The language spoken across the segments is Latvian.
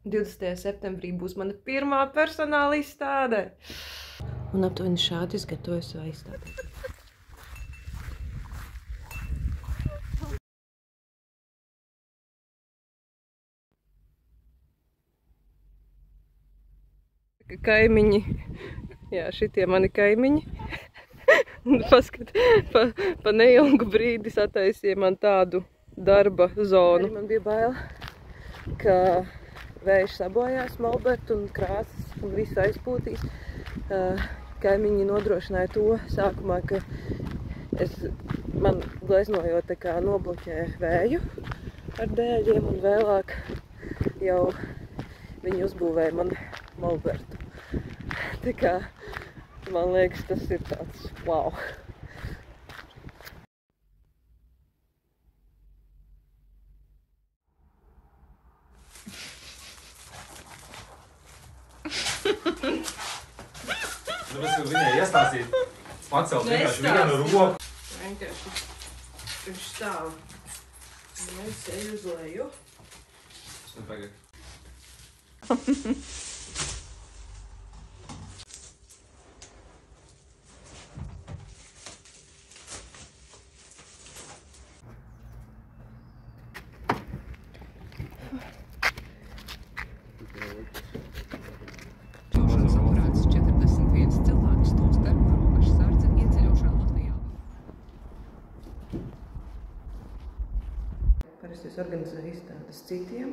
20. septembrī būs mana pirmā personāla izstāde. Un aptuveni šādi es gatavoju savu izstādi. Kaimiņi. Jā, šitie mani kaimiņi. Paskat, pa neilgu brīdi sataisīja man tādu darba zonu. Man bija bail, ka vējš sabojās molbertu un krāsas un visu aizpūtīs. Kaimiņi nodrošināja to sākumā, ka man gleznojot tā kā nobloķē vēju ar dēļiem un vēlāk jau viņi uzbūvēja man molbertu. Tā kā man liekas, tas ir tāds wow. Nu, es viņai iestāstīt, pacelt vienkārši vienu roku. Vienkārši viņš stāv. Un es eju uz leju. Nu, pagaid. Parasti es organizēju izstādes citiem,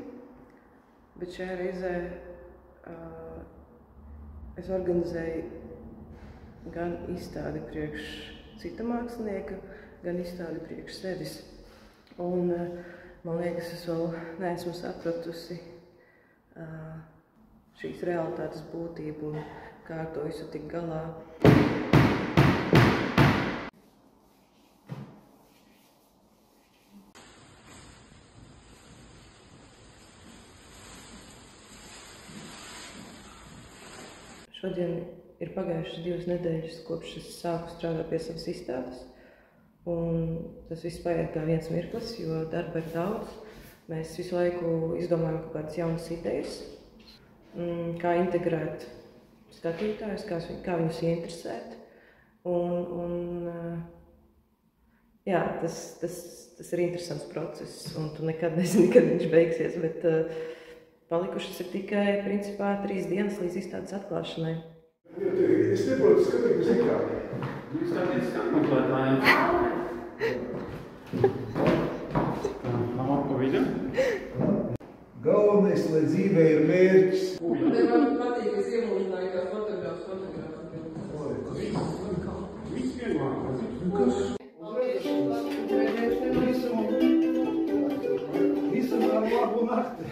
bet šajā reizē es organizēju gan izstādi priekš cita mākslinieka, gan izstādi priekš sevis. Un man liekas, es vēl neesmu sapratusi šīs realitātes būtību un kā ar to visu tik galā. Šodien ir pagājušas 2 nedēļas, kopš es sāku strādāt pie savas izstādes. Un tas viss paiet kā viens mirklis, jo darba ir daudz. Mēs visu laiku izdomājam kaut kādas jaunas idejas, kā integrēt skatītājus, kā viņus ieinteresēt. Jā, tas ir interesants process, un tu nekad nezini, kad viņš beigsies, bet palikušas ir tikai, principā, 3 dienas līdz izstādes atklāšanai. Es neprotu skatīt uz ekrānu. Jūs skatīties skatītājiem. Nav pa vidu? Galvenais, lai dzīvē ir mērķis. Man patīk, es iemūžināju kā fotogrāfs. Viss vienmēr. Visam labu nakti.